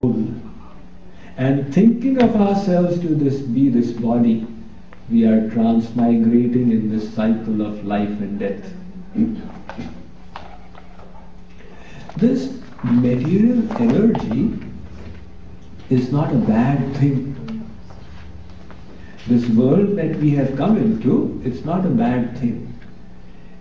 And thinking of ourselves to be this body, we are transmigrating in this cycle of life and death. This material energy is not a bad thing. This world that we have come into, it's not a bad thing.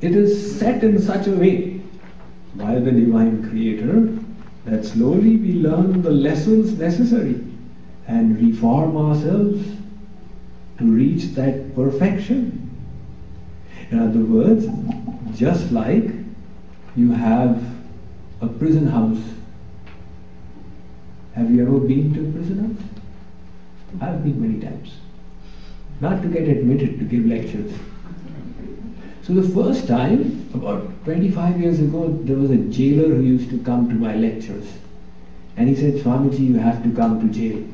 It is set in such a way by the Divine Creator that slowly we learn the lessons necessary and reform ourselves to reach that perfection. In other words, just like you have a prison house. Have you ever been to a prison house? I've been many times. Not to get admitted to give lectures. So the first time, about 25 years ago, there was a jailer who used to come to my lectures. And he said, Swamiji, you have to come to jail.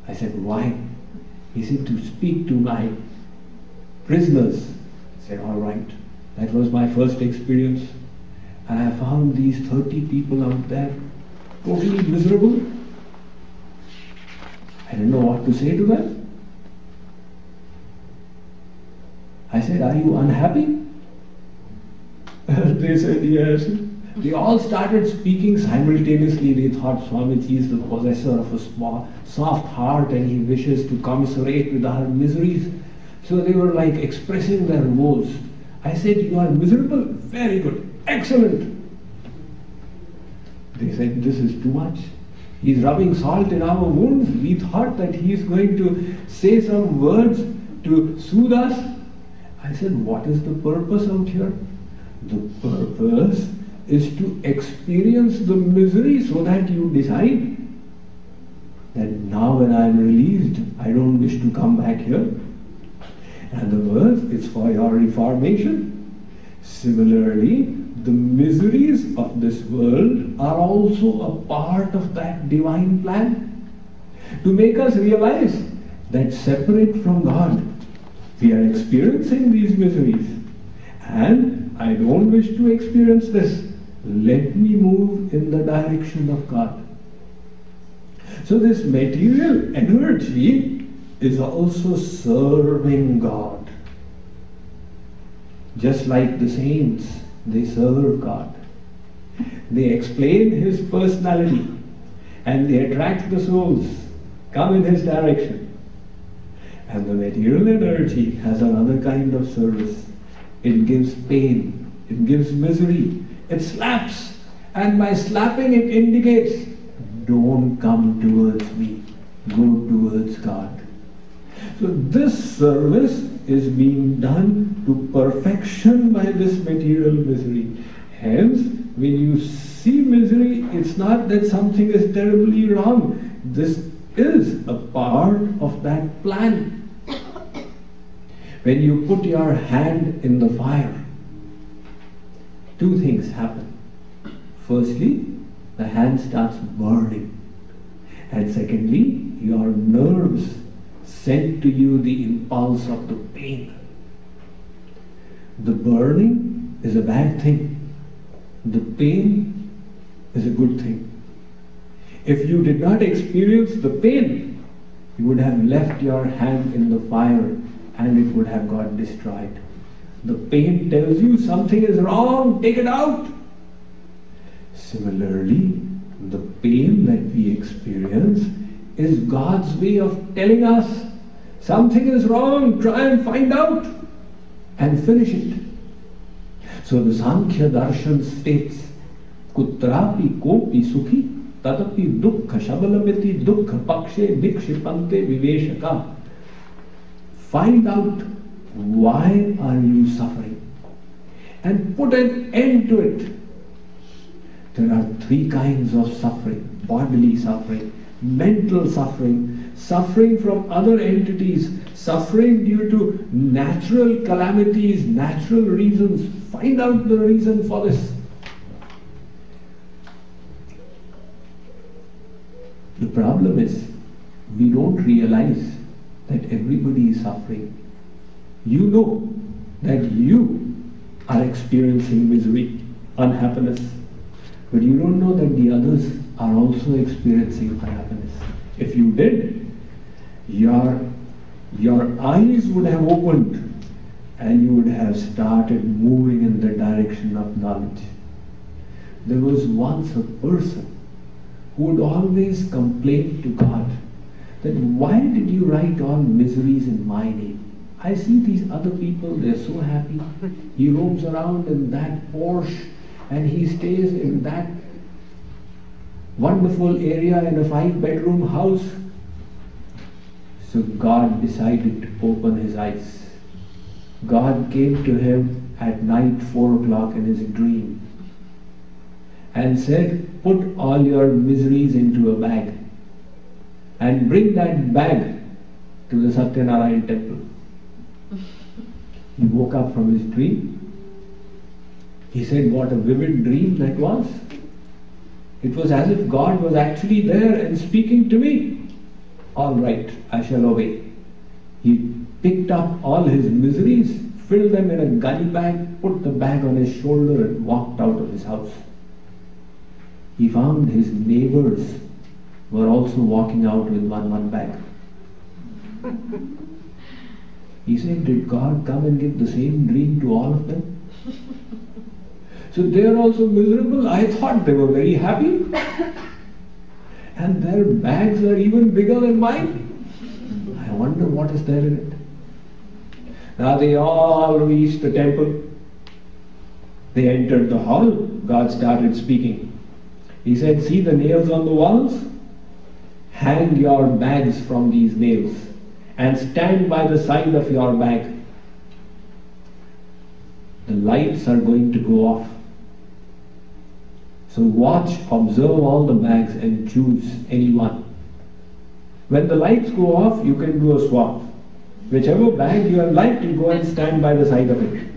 I said, why? He said, to speak to my prisoners. I said, all right. That was my first experience. And I found these 30 people out there totally miserable. I didn't know what to say to them. I said, are you unhappy? They said, yes. They all started speaking simultaneously. They thought Swamiji is the possessor of a small, soft heart and he wishes to commiserate with our miseries. So they were like expressing their woes. I said, you are miserable? Very good. Excellent. They said, this is too much. He's rubbing salt in our wounds. We thought that he is going to say some words to soothe us. I said, what is the purpose out here? The purpose is to experience the misery so that you decide that now when I am released, I don't wish to come back here. In other words, it's for your reformation. Similarly, the miseries of this world are also a part of that divine plan to make us realize that separate from God, we are experiencing these miseries. And I don't wish to experience this. Let me move in the direction of God. So this material energy is also serving God. Just like the saints, they serve God. They explain His personality and they attract the souls, come in His direction. And the material energy has another kind of service. It gives pain, it gives misery, it slaps, and by slapping it indicates, don't come towards me, go towards God. So this service is being done to perfection by this material misery. Hence, when you see misery, it's not that something is terribly wrong. This is a part of that plan. When you put your hand in the fire, two things happen. Firstly, the hand starts burning. And secondly, your nerves send to you the impulse of the pain. The burning is a bad thing. The pain is a good thing. If you did not experience the pain, you would have left your hand in the fire and it would have got destroyed. The pain tells you something is wrong, take it out. Similarly, the pain that we experience is God's way of telling us something is wrong, try and find out and finish it. So the Sankhya Darshan states, Kutrapi kopi sukhi tadapi dukkha shabalamiti dukkha pakshe dikshipante viveshaka. Find out why are you suffering and put an end to it. There are three kinds of suffering: bodily suffering, mental suffering, suffering from other entities, suffering due to natural calamities, natural reasons. Find out the reason for this. The problem is we don't realize that everybody is suffering. You know that you are experiencing misery, unhappiness. But you don't know that the others are also experiencing happiness. If you did, your eyes would have opened and you would have started moving in the direction of knowledge. There was once a person who would always complain to God that why did you write all miseries in my name? I see these other people, they're so happy. He roams around in that Porsche and he stays in that wonderful area in a 5-bedroom house. So God decided to open his eyes. God came to him at night, 4 o'clock in his dream, and said, put all your miseries into a bag and bring that bag to the Satyanarayan temple. He woke up from his dream. He said, what a vivid dream that was. It was as if God was actually there and speaking to me. All right, I shall obey. He picked up all his miseries, filled them in a gunny bag, put the bag on his shoulder and walked out of his house. He found his neighbors were also walking out with one bag. He said, did God come and give the same dream to all of them? So they are also miserable. I thought they were very happy. And their bags are even bigger than mine. I wonder what is there in it. Now they all reached the temple. They entered the hall. God started speaking. He said, see the nails on the walls? Hang your bags from these nails and stand by the side of your bag. The lights are going to go off. So watch, observe all the bags and choose any one. When the lights go off, you can do a swap. Whichever bag you have liked, you go and stand by the side of it.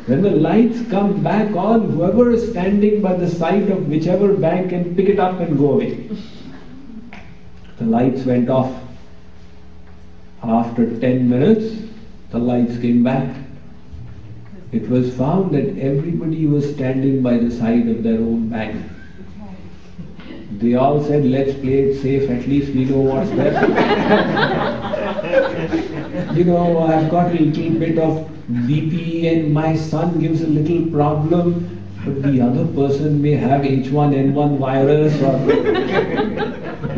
When the lights come back on, whoever is standing by the side of whichever bag can pick it up and go away. The lights went off. After 10 minutes, the lights came back. It was found that everybody was standing by the side of their own bag. They all said, let's play it safe, at least we know what's there. You know, I've got a little bit of BP and my son gives a little problem, but the other person may have H1N1 virus or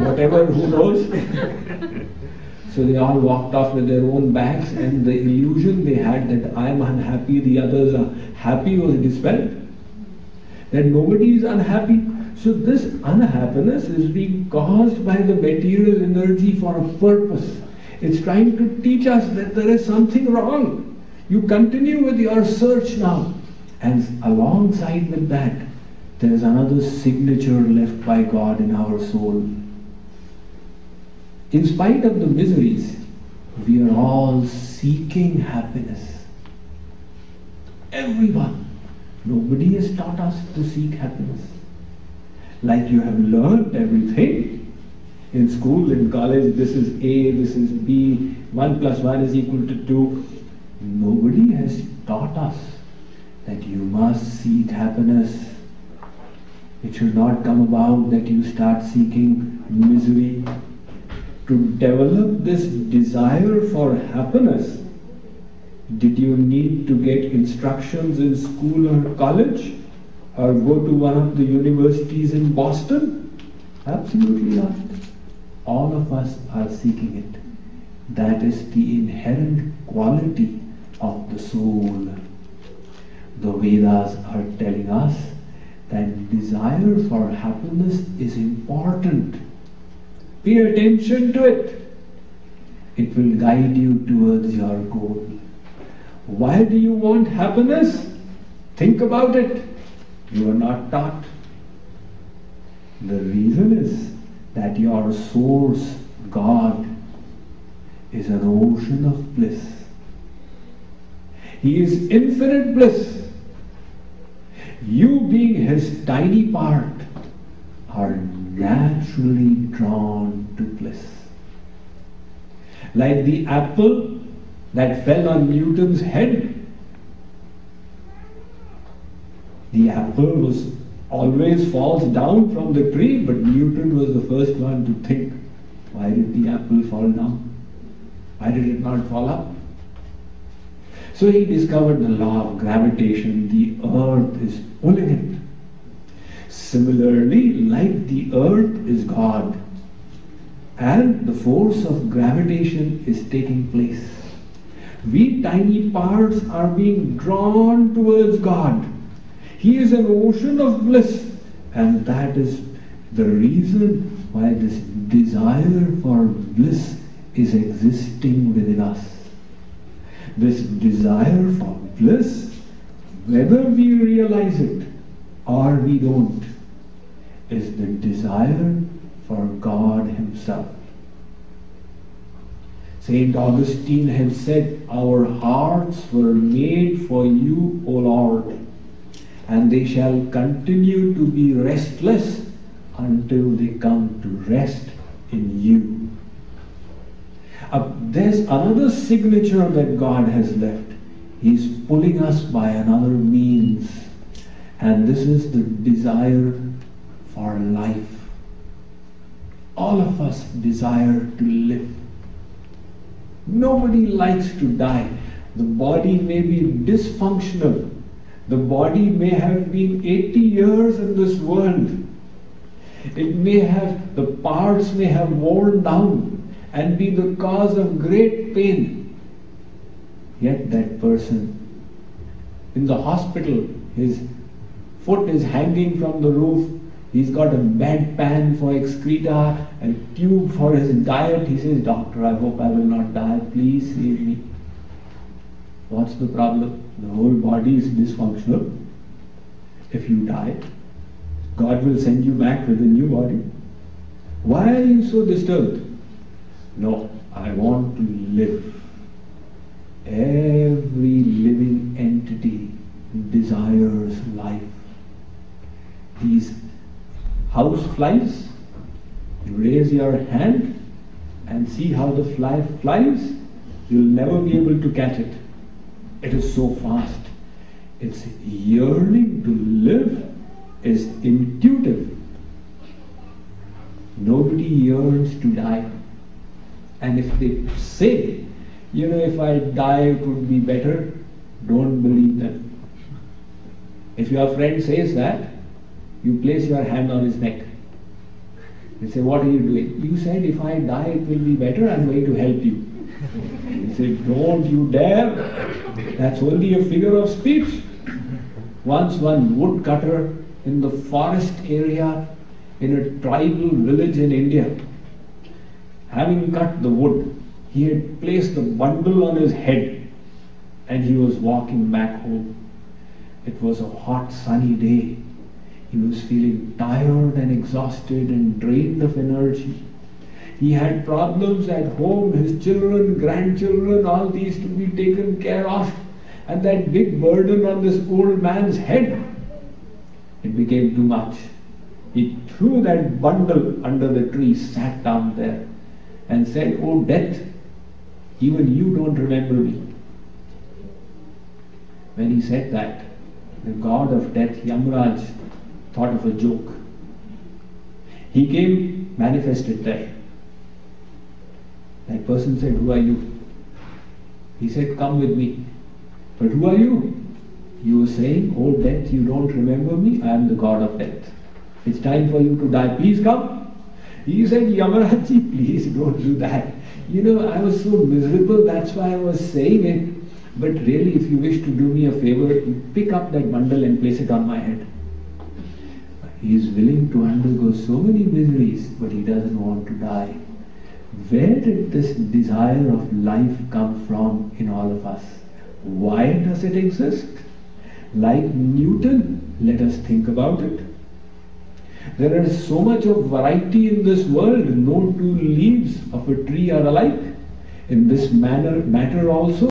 whatever, who knows. So they all walked off with their own bags, and the illusion they had that I am unhappy, the others are happy was dispelled. That nobody is unhappy. So this unhappiness is being caused by the material energy for a purpose. It's trying to teach us that there is something wrong. You continue with your search now. And alongside with that, there is another signature left by God in our soul. In spite of the miseries, we are all seeking happiness. Everyone. Nobody has taught us to seek happiness. Like you have learned everything. In school, in college, this is A, this is B, 1 plus 1 is equal to 2. Nobody has taught us that you must seek happiness. It should not come about that you start seeking misery. To develop this desire for happiness, did you need to get instructions in school or college? Or go to one of the universities in Boston? Absolutely not. All of us are seeking it. That is the inherent quality of the soul. The Vedas are telling us that desire for happiness is important. Pay attention to it. It will guide you towards your goal. Why do you want happiness? Think about it. You are not taught. The reason is that your source, God, is an ocean of bliss. He is infinite bliss. You, being His tiny part, are naturally drawn to bliss. Like the apple that fell on Newton's head, the apple was always falls down from the tree, but Newton was the first one to think, why did the apple fall down? Why did it not fall up? So he discovered the law of gravitation. The earth is pulling it. Similarly, like the earth is God, and the force of gravitation is taking place. We tiny parts are being drawn towards God. He is an ocean of bliss, and that is the reason why this desire for bliss is existing within us. This desire for bliss, whether we realize it or we don't, is the desire for God Himself. Saint Augustine had said, "Our hearts were made for you, O Lord, and they shall continue to be restless until they come to rest in you." There's another signature that God has left. He's pulling us by another means, and this is the desire for life. All of us desire to live. Nobody likes to die. The body may be dysfunctional. The body may have been 80 years in this world. It may have, the parts may have worn down and be the cause of great pain. Yet that person in the hospital, his foot is hanging from the roof, he's got a bedpan for excreta and tube for his diet. He says, "Doctor, I hope I will not die, please save me." What's the problem? The whole body is dysfunctional. If you die, God will send you back with a new body. Why are you so disturbed? No, I want to live. Every living entity desires life. These house flies, you raise your hand and see how the fly flies, you'll never be able to catch it. It is so fast. Its yearning to live is intuitive. Nobody yearns to die. And if they say, if I die it would be better, don't believe them. If your friend says that, you place your hand on his neck. They say, "What are you doing?" You said, "If I die it will be better, I'm going to help you." He said, "Don't you dare. That's only a figure of speech." Once one woodcutter in the forest area in a tribal village in India, having cut the wood, he had placed the bundle on his head and he was walking back home. It was a hot sunny day. He was feeling tired and exhausted and drained of energy. He had problems at home, his children, grandchildren, all these to be taken care of, and that big burden on this old man's head. It became too much. He threw that bundle under the tree, sat down there and said, "Oh death, even you don't remember me." When he said that, the god of death, Yamraj, thought of a joke. He came, manifested there. That person said, "Who are you?" He said, "Come with me." "But who are you?" "You were saying, 'Oh death, you don't remember me? I am the god of death. It's time for you to die. Please come." He said, "Yamarajji, please don't do that. I was so miserable, that's why I was saying it. But really, if you wish to do me a favor, you pick up that bundle and place it on my head." He is willing to undergo so many miseries, but he doesn't want to die. Where did this desire of life come from in all of us? Why does it exist? Like Newton, let us think about it. There is so much of variety in this world. No two leaves of a tree are alike. In this matter also,